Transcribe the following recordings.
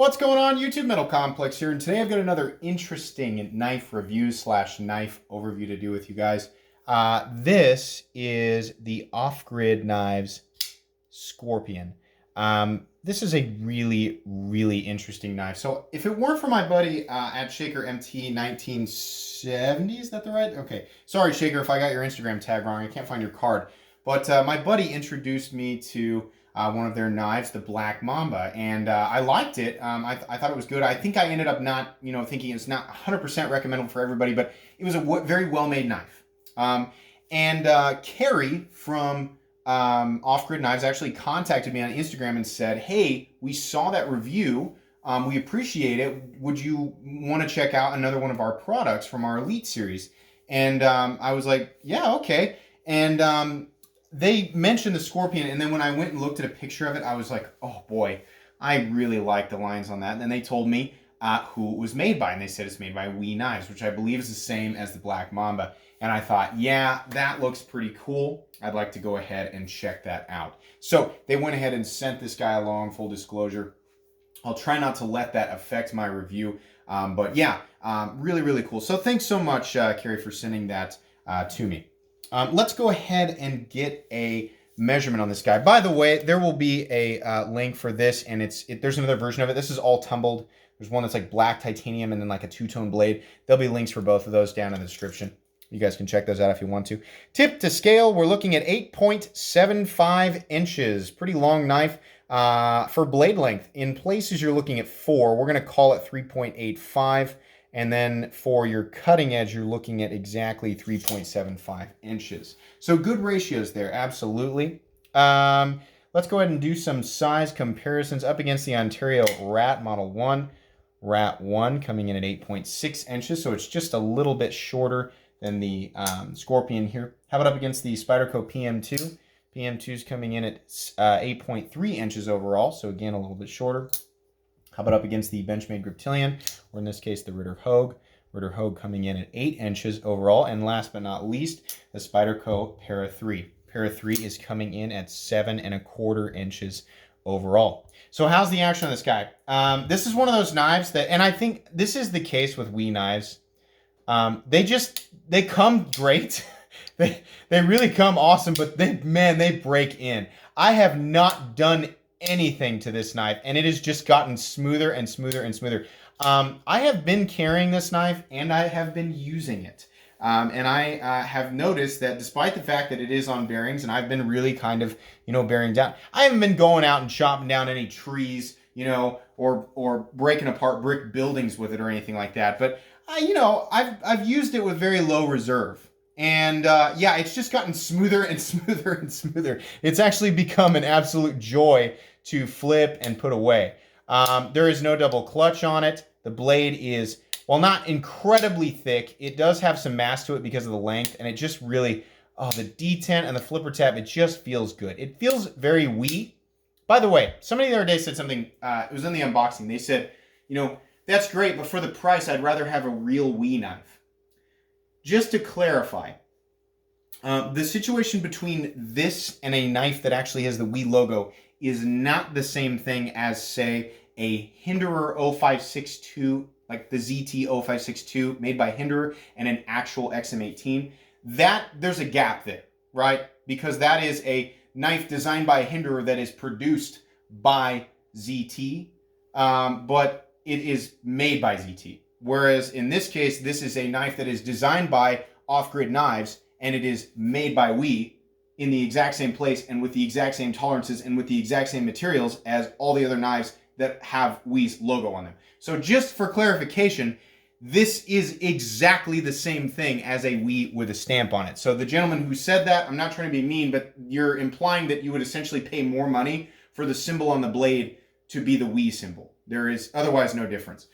What's going on, YouTube Metal Complex here, and today I've got another interesting knife review slash knife overview to do with you guys. This is the Off-Grid Knives Scorpion. This is a really interesting knife. So if it weren't for my buddy at Shaker MT 1970, is that the right? Okay, sorry Shaker if I got your Instagram tag wrong. I can't find your card. But my buddy introduced me to one of their knives, the Black Mamba, and I liked it. I thought it was good. I think I ended up not, thinking it's not 100% recommendable for everybody, but it was a very well-made knife. Carrie from Off-Grid Knives actually contacted me on Instagram and said, hey, we saw that review. We appreciate it. Would you want to check out another one of our products from our Elite series? And I was like, yeah, okay. And they mentioned the Scorpion, and then when I went and looked at a picture of it, I was like, oh boy, I really like the lines on that. And then they told me who it was made by, and they said it's made by We Knives, which I believe is the same as the Black Mamba. And I thought, yeah, that looks pretty cool. I'd like to go ahead and check that out. So they went ahead and sent this guy along, full disclosure. I'll try not to let that affect my review. But yeah, really cool. So thanks so much, Carrie, for sending that to me. Let's go ahead and get a measurement on this guy. By the way, there will be a link for this, and there's another version of it. This is all tumbled. There's one that's like black titanium and then like a two-tone blade. There'll be links for both of those down in the description. You guys can check those out if you want to. Tip to scale, we're looking at 8.75 inches. Pretty long knife for blade length. In places, you're looking at 4. We're going to call it 3.85. And then for your cutting edge, you're looking at exactly 3.75 inches. So good ratios there, absolutely. Let's go ahead and do some size comparisons up against the Ontario Rat Model 1. Rat 1 coming in at 8.6 inches, so it's just a little bit shorter than the Scorpion here. How about up against the Spyderco PM2? PM2 is coming in at 8.3 inches overall, so again, a little bit shorter. How about up against the Benchmade Griptilian, or in this case, the Ritter Hogue? Ritter Hogue coming in at 8 inches overall. And last but not least, the Spyderco Para 3. Para 3 is coming in at 7.25 inches overall. So how's the action on this guy? This is one of those knives that, and I think this is the case with We Knives. They come great. they really come awesome, but they break in. I have not done anything to this knife, and it has just gotten smoother and smoother and smoother. I have been carrying this knife, and I have been using it. And I have noticed that despite the fact that it is on bearings, and I've been really kind of, bearing down, I haven't been going out and chopping down any trees, or breaking apart brick buildings with it or anything like that. But, I've used it with very low reserve. And yeah, it's just gotten smoother and smoother and smoother. It's actually become an absolute joy to flip and put away. There is no double clutch on it. The blade is, while not incredibly thick, it does have some mass to it because of the length, and it just really, the detent and the flipper tab, it just feels good. It feels very wee. By the way, somebody the other day said something, it was in the unboxing. They said, that's great, but for the price, I'd rather have a real wee knife. Just to clarify, the situation between this and a knife that actually has the We logo is not the same thing as, say, a Hinderer 0562, like the ZT 0562 made by Hinderer, and an actual XM18. There's a gap there, right? Because that is a knife designed by Hinderer that is produced by ZT, but it is made by ZT. Whereas in this case, this is a knife that is designed by Off-Grid Knives, and it is made by We in the exact same place and with the exact same tolerances and with the exact same materials as all the other knives that have We's logo on them. So just for clarification, this is exactly the same thing as a We with a stamp on it. So the gentleman who said that, I'm not trying to be mean, but you're implying that you would essentially pay more money for the symbol on the blade to be the We symbol. There is otherwise no difference.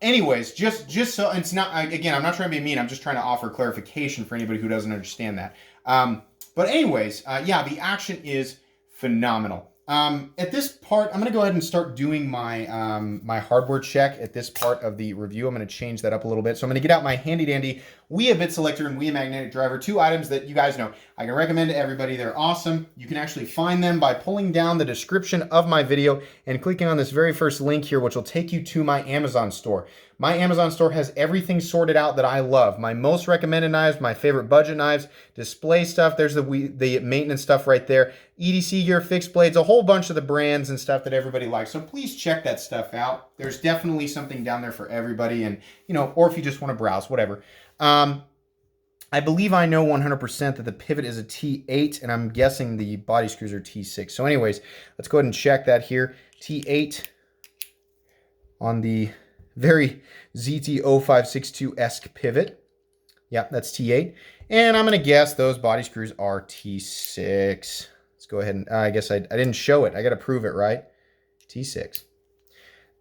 Anyways, just so it's not, again, I'm not trying to be mean. I'm just trying to offer clarification for anybody who doesn't understand that. But anyways, yeah, the action is phenomenal. At this part, I'm going to go ahead and start doing my, my hardware check at this part of the review. I'm going to change that up a little bit. So I'm going to get out my handy dandy Wii Bit Selector and Wii Magnetic Driver, two items that you guys know I can recommend to everybody. They're awesome. You can actually find them by pulling down the description of my video and clicking on this very first link here, which will take you to my Amazon store. My Amazon store has everything sorted out that I love. My most recommended knives, my favorite budget knives, display stuff. There's the maintenance stuff right there. EDC gear, fixed blades, a whole bunch of the brands and stuff that everybody likes. So please check that stuff out. There's definitely something down there for everybody, and or if you just want to browse, whatever. I believe I know 100% that the pivot is a T8, and I'm guessing the body screws are T6. So anyways, let's go ahead and check that here. T8 on the very ZT0562-esque pivot. Yeah, that's T8. And I'm going to guess those body screws are T6. Let's go ahead and, I guess I didn't show it. I got to prove it, right? T6.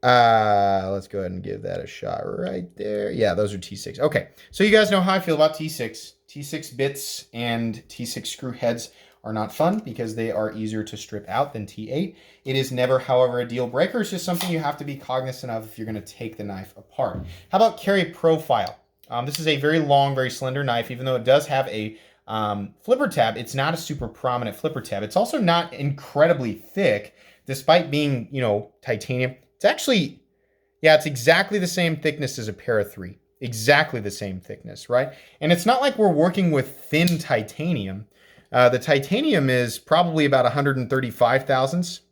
Let's go ahead and give that a shot right there. Yeah, those are T6. Okay, so you guys know how I feel about T6. T6 bits and T6 screw heads are not fun because they are easier to strip out than T8. It is never, however, a deal breaker. It's just something you have to be cognizant of if you're going to take the knife apart. How about carry profile? This is a very long, very slender knife. Even though it does have a flipper tab, it's not a super prominent flipper tab. It's also not incredibly thick, despite being, titanium. It's actually, yeah, it's exactly the same thickness as a Para 3. Exactly the same thickness, right? And it's not like we're working with thin titanium. The titanium is probably about 135 thousandths.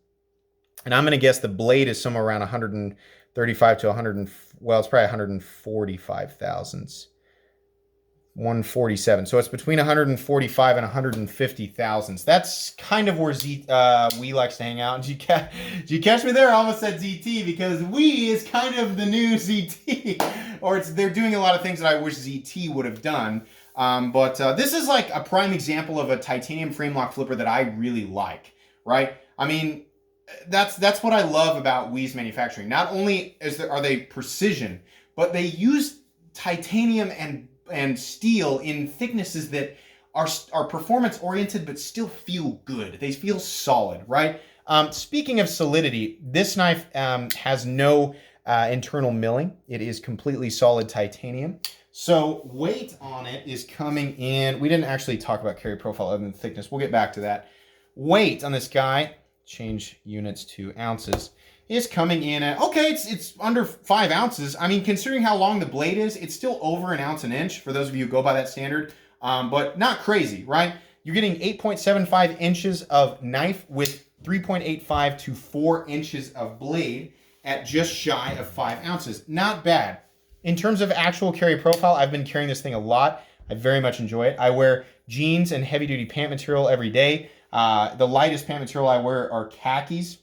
And I'm going to guess the blade is somewhere around 135 to 100, well, it's probably 145 thousandths. 147. So it's between 145 and 150 thousandths. That's kind of where Wii likes to hang out. Did you catch me there? I almost said ZT because Wii is kind of the new ZT. Or they're doing a lot of things that I wish ZT would have done. But this is like a prime example of a titanium frame lock flipper that I really like, right? I mean, that's what I love about Wii's manufacturing. Not only are they precision, but they use titanium and steel in thicknesses that are performance oriented but still feel good. They feel solid, right? Speaking of solidity, this knife has no internal milling. It is completely solid titanium. So weight on it is coming in. We didn't actually talk about carry profile other than thickness. We'll get back to that. Weight on this guy, change units to ounces, is coming in at, okay, it's under 5 ounces. I mean, considering how long the blade is, it's still over an ounce an inch for those of you who go by that standard, but not crazy, right? You're getting 8.75 inches of knife with 3.85 to 4 inches of blade at just shy of 5 ounces. Not bad. In terms of actual carry profile, I've been carrying this thing a lot. I very much enjoy it. I wear jeans and heavy-duty pant material every day. The lightest pant material I wear are khakis,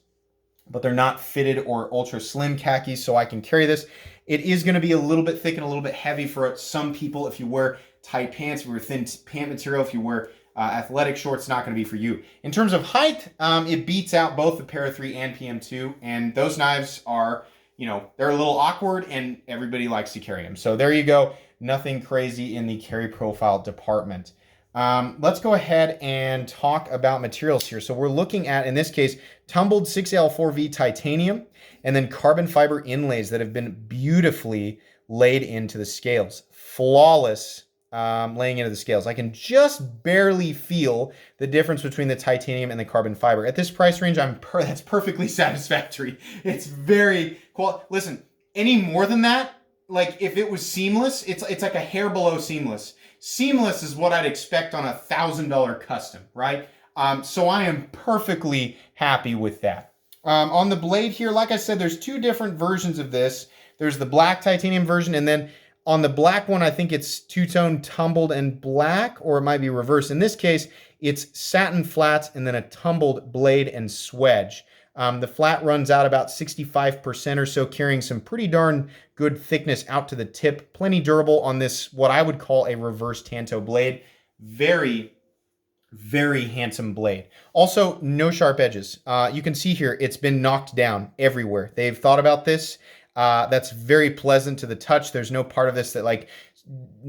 but they're not fitted or ultra slim khakis, so I can carry this. It is going to be a little bit thick and a little bit heavy for some people. If you wear tight pants, if you wear thin pant material, if you wear athletic shorts, it's not going to be for you. In terms of height, it beats out both the Para 3 and PM2, and those knives are, they're a little awkward, and everybody likes to carry them. So there you go. Nothing crazy in the carry profile department. Let's go ahead and talk about materials here. So we're looking at, in this case, tumbled 6L4V titanium and then carbon fiber inlays that have been beautifully laid into the scales. Flawless laying into the scales. I can just barely feel the difference between the titanium and the carbon fiber. At this price range, that's perfectly satisfactory. It's very cool. Listen, any more than that, like if it was seamless, it's like a hair below seamless. Seamless is what I'd expect on a $1,000 custom, right? So I am perfectly happy with that. On the blade here, like I said, there's two different versions of this. There's the black titanium version, and then on the black one, I think it's two-tone tumbled and black, or it might be reversed. In this case, it's satin flats and then a tumbled blade and swedge. The flat runs out about 65% or so, carrying some pretty darn good thickness out to the tip. Plenty durable on this, what I would call a reverse Tanto blade. Very, very handsome blade. Also, no sharp edges. You can see here, it's been knocked down everywhere. They've thought about this. That's very pleasant to the touch. There's no part of this that, like,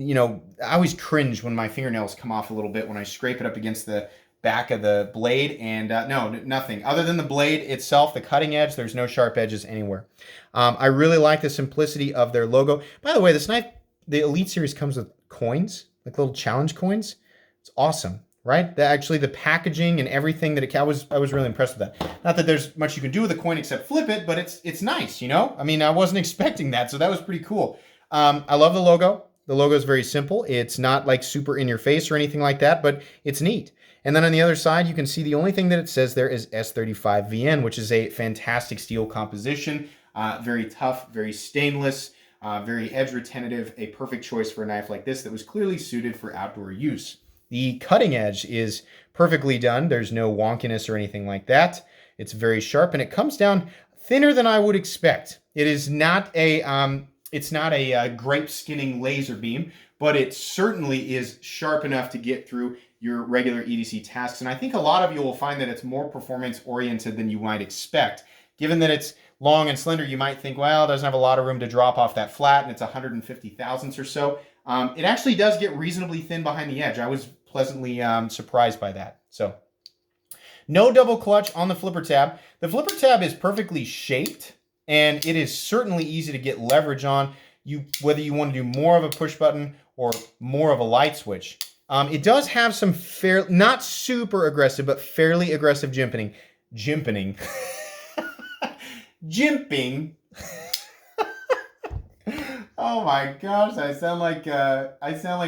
I always cringe when my fingernails come off a little bit when I scrape it up against the back of the blade, and no, nothing. Other than the blade itself, the cutting edge, there's no sharp edges anywhere. I really like the simplicity of their logo. By the way, this knife the Elite Series comes with coins, like little challenge coins. It's awesome, right? Actually, the packaging and everything that I was really impressed with that. Not that there's much you can do with a coin except flip it, but it's nice, you know. I mean, I wasn't expecting that, so that was pretty cool. I love the logo. The logo is very simple. It's not like super in your face or anything like that, but it's neat. And then on the other side, you can see the only thing that it says there is S35VN, which is a fantastic steel composition, very tough, very stainless, very edge retentive, a perfect choice for a knife like this that was clearly suited for outdoor use. The cutting edge is perfectly done. There's no wonkiness or anything like that. It's very sharp, and it comes down thinner than I would expect. It is not a grape skinning laser beam, but it certainly is sharp enough to get through your regular EDC tasks. And I think a lot of you will find that it's more performance oriented than you might expect. Given that it's long and slender, you might think, well, it doesn't have a lot of room to drop off that flat, and it's 150 thousandths or so. It actually does get reasonably thin behind the edge. I was pleasantly surprised by that. So no double clutch on the flipper tab. The flipper tab is perfectly shaped, and it is certainly easy to get leverage on, whether you want to do more of a push button or more of a light switch. It does have some not super aggressive, but fairly aggressive jimping. Jimping. Oh my gosh, I sound like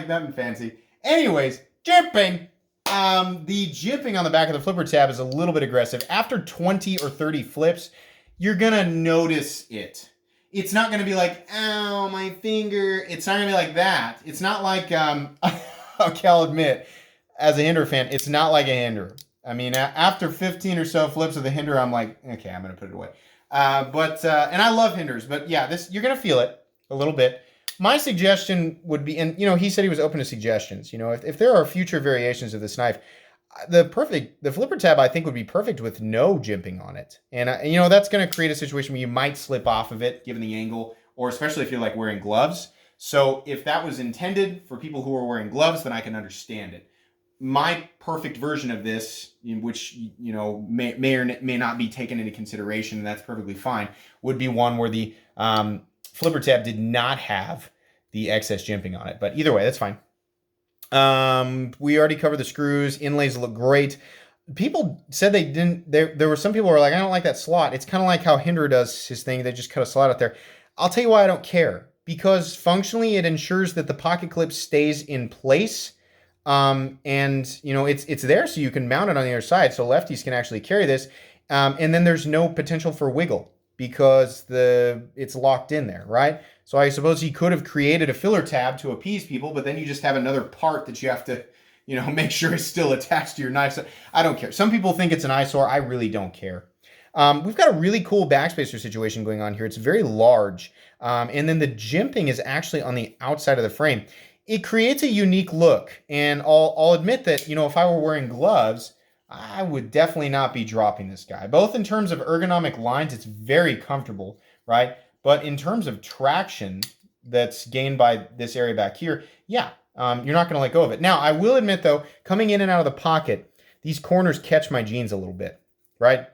nothing fancy. Anyways, jimping. The jimping on the back of the flipper tab is a little bit aggressive. After 20 or 30 flips, you're gonna notice it. It's not gonna be like, ow, my finger. It's not gonna be like that. It's not like, okay, I'll admit, as a Hinder fan, it's not like a Hinder. I mean, after 15 or so flips of the Hinder, I'm like, okay, I'm gonna put it away. And I love Hinders, but yeah, this, you're gonna feel it a little bit. My suggestion would be, and he said he was open to suggestions. If there are future variations of this knife, the flipper tab I think would be perfect with no jimping on it. And that's going to create a situation where you might slip off of it given the angle, or especially if you're like wearing gloves. So if that was intended for people who are wearing gloves, then I can understand it. My perfect version of this, which may or may not be taken into consideration, and that's perfectly fine, would be one where the flipper tab did not have the excess jimping on it. But either way, that's fine. We already covered the screws. Inlays look great. People said they didn't. There were some people who were like, I don't like that slot. It's kind of like how Hinder does his thing. They just cut a slot out there. I'll tell you why I don't care. Because functionally, it ensures that the pocket clip stays in place. And it's there so you can mount it on the other side, so lefties can actually carry this. And then there's no potential for wiggle because it's locked in there, right? So I suppose he could have created a filler tab to appease people, but then you just have another part that you have to, make sure is still attached to your knife. So I don't care. Some people think it's an eyesore. I really don't care. We've got a really cool backspacer situation going on here. It's very large. And then the jimping is actually on the outside of the frame. It creates a unique look. And I'll admit that, if I were wearing gloves, I would definitely not be dropping this guy. Both in terms of ergonomic lines, it's very comfortable, right? But in terms of traction that's gained by this area back here, yeah, you're not going to let go of it. Now, I will admit, though, coming in and out of the pocket, these corners catch my jeans a little bit, right?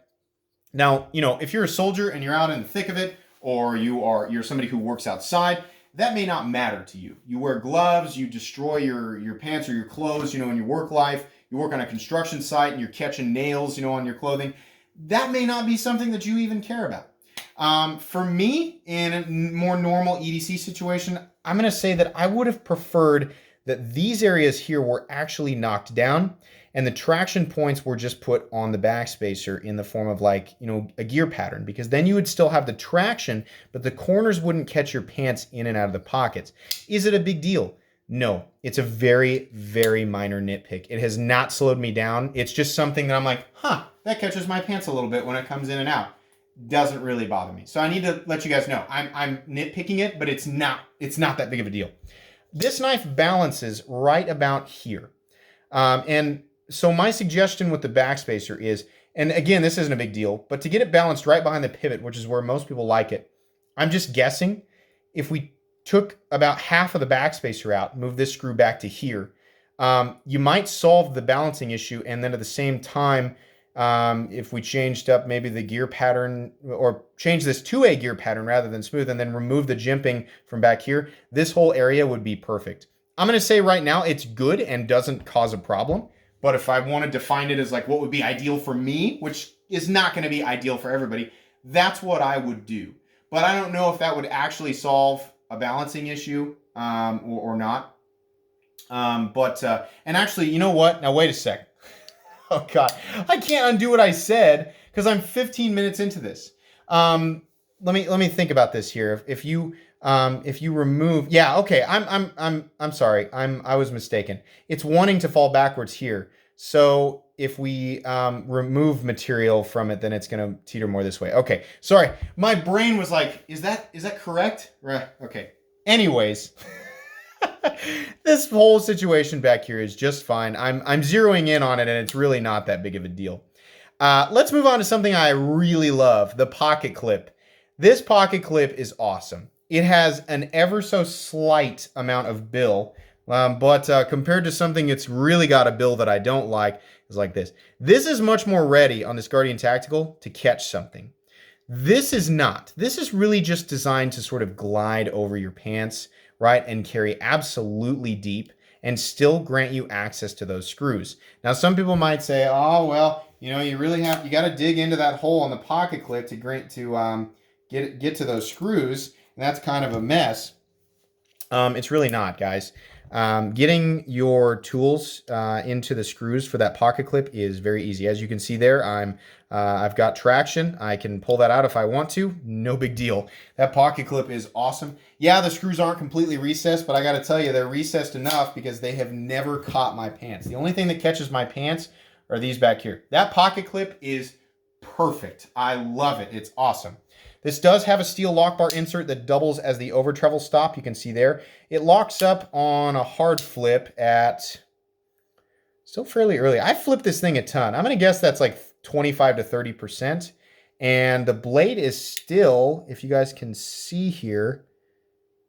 Now, if you're a soldier and you're out in the thick of it, or you're somebody who works outside, that may not matter to you. You wear gloves, you destroy your pants or your clothes, in your work life. You work on a construction site and you're catching nails, on your clothing. That may not be something that you even care about. For me, in a more normal EDC situation, I'm going to say that I would have preferred that these areas here were actually knocked down and the traction points were just put on the backspacer in the form of a gear pattern, because then you would still have the traction, but the corners wouldn't catch your pants in and out of the pockets. Is it a big deal? No, it's a very, very minor nitpick. It has not slowed me down. It's just something that I'm like, that catches my pants a little bit when it comes in and out. Doesn't really bother me. So I need to let you guys know I'm nitpicking it, but it's not that big of a deal. This knife balances right about here. And so my suggestion with the backspacer is, and again, this isn't a big deal, but to get it balanced right behind the pivot, which is where most people like it, I'm just guessing if we took about half of the backspacer out, move this screw back to here, you might solve the balancing issue, and then at the same time If we changed up maybe the gear pattern or change this to a gear pattern rather than smooth and then remove the jimping from back here, this whole area would be perfect. I'm going to say right now it's good and doesn't cause a problem. But if I want to define it as like what would be ideal for me, which is not going to be ideal for everybody, that's what I would do. But I don't know if that would actually solve a balancing issue or not. And actually, you know what? Now, wait a second. Oh, God. I can't undo what I said because I'm 15 minutes into this. Let me think about this here. If you remove, yeah, okay. I'm sorry. I was mistaken. It's wanting to fall backwards here. So if we remove material from it, then it's going to teeter more this way. Okay. Sorry. My brain was like, is that correct? Right. Okay. Anyways, this whole situation back here is just fine. I'm zeroing in on it, and it's really not that big of a deal. Let's move on to something I really love, the pocket clip. This pocket clip is awesome. It has an ever so slight amount of bill, but compared to something that's really got a bill that I don't like, is like this. This is much more ready on this Guardian Tactical to catch something. This is not. This is really just designed to sort of glide over your pants, right, and carry absolutely deep and still grant you access to those screws. Now, some people might say, oh, well, you got to dig into that hole on the pocket clip to get to those screws, and that's kind of a mess. It's really not, guys. Getting your tools into the screws for that pocket clip is very easy. As you can see there, I've got traction. I can pull that out if I want to. No big deal. That pocket clip is awesome. Yeah, the screws aren't completely recessed, but I got to tell you, they're recessed enough because they have never caught my pants. The only thing that catches my pants are these back here. That pocket clip is perfect. I love it. It's awesome. This does have a steel lock bar insert that doubles as the over travel stop. You can see there. It locks up on a hard flip at still fairly early. I flipped this thing a ton. I'm going to guess that's like 25 to 30%. And the blade is still, if you guys can see here,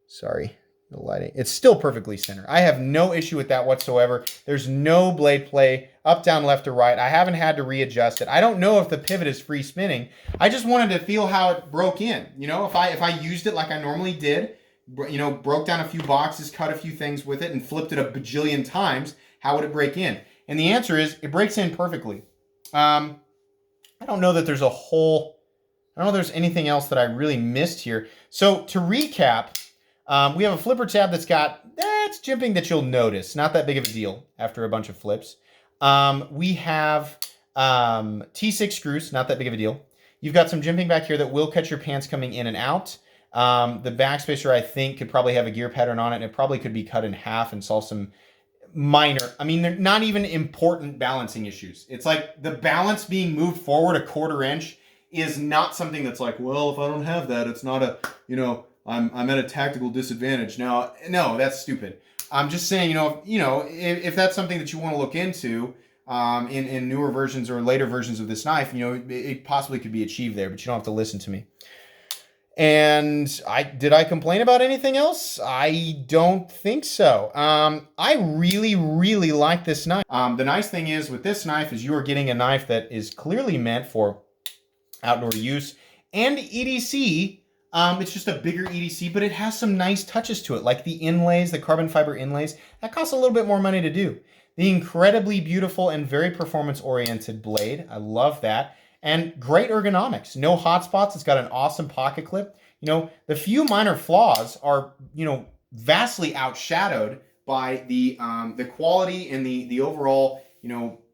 sorry, the lighting, it's still perfectly center. I have no issue with that whatsoever. There's no blade play up, down, left, or right. I haven't had to readjust it. I don't know if the pivot is free spinning. I just wanted to feel how it broke in. You know, if I used it like I normally did, you know, broke down a few boxes, cut a few things with it, and flipped it a bajillion times, how would it break in? And the answer is it breaks in perfectly. I don't know that there's I don't know if there's anything else that I really missed here. So to recap, we have a flipper tab that's got, it's jimping that you'll notice. Not that big of a deal after a bunch of flips. We have T6 screws, not that big of a deal. You've got some jimping back here that will catch your pants coming in and out. The backspacer, I think, could probably have a gear pattern on it, and it probably could be cut in half and solve some minor, I mean, they're not even important balancing issues. It's like the balance being moved forward a quarter inch is not something that's like, well, if I don't have that, it's not a, you know, I'm at a tactical disadvantage. No, that's stupid. I'm just saying, if that's something that you want to look into in newer versions or later versions of this knife, it possibly could be achieved there, but you don't have to listen to me. And did I complain about anything else? I don't think so. I really, really like this knife. The nice thing is with this knife is you are getting a knife that is clearly meant for outdoor use and EDC. It's just a bigger EDC, but it has some nice touches to it, like the inlays, the carbon fiber inlays. That costs a little bit more money to do. The incredibly beautiful and very performance-oriented blade. I love that. And great ergonomics. No hot spots. It's got an awesome pocket clip. The few minor flaws are, vastly outshadowed by the quality and the overall,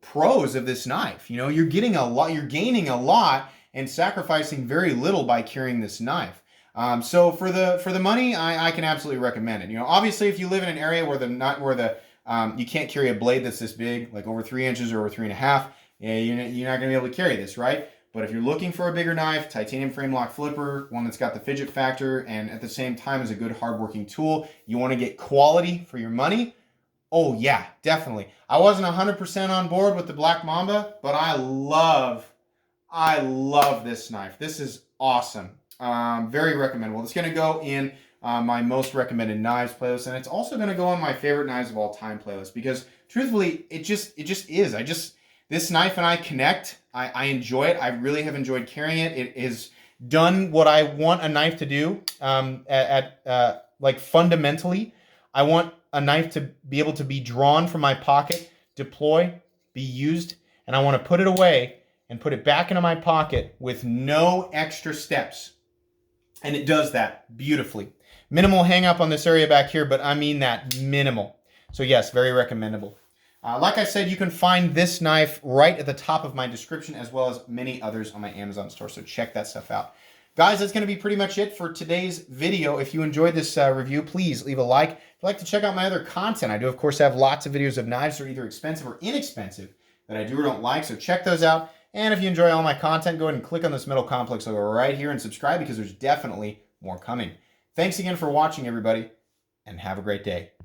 pros of this knife. You're getting a lot, you're gaining a lot and sacrificing very little by carrying this knife. So for the money, I can absolutely recommend it. Obviously, if you live in an area where you can't carry a blade that's this big, like over 3 inches or over 3.5, you're not going to be able to carry this, right? But if you're looking for a bigger knife, titanium frame lock flipper, one that's got the fidget factor, and at the same time is a good hardworking tool, you want to get quality for your money. Oh yeah, definitely. I wasn't 100% on board with the Black Mamba, but I love this knife. This is awesome. Very recommendable. It's going to go in my most recommended knives playlist, and it's also going to go on my favorite knives of all time playlist because truthfully, it just is. This knife and I connect. I enjoy it. I really have enjoyed carrying it. It is done what I want a knife to do. Like fundamentally, I want a knife to be able to be drawn from my pocket, deploy, be used, and I want to put it away and put it back into my pocket with no extra steps. And it does that beautifully. Minimal hang up on this area back here, but I mean that minimal. So yes, very recommendable. Like I said, you can find this knife right at the top of my description, as well as many others on my Amazon store, so check that stuff out. Guys, that's going to be pretty much it for today's video. If you enjoyed this review, please leave a like. If you'd like to check out my other content, I do, of course, have lots of videos of knives that are either expensive or inexpensive that I do or don't like, so check those out. And if you enjoy all my content, go ahead and click on this metal complex logo right here and subscribe, because there's definitely more coming. Thanks again for watching, everybody, and have a great day.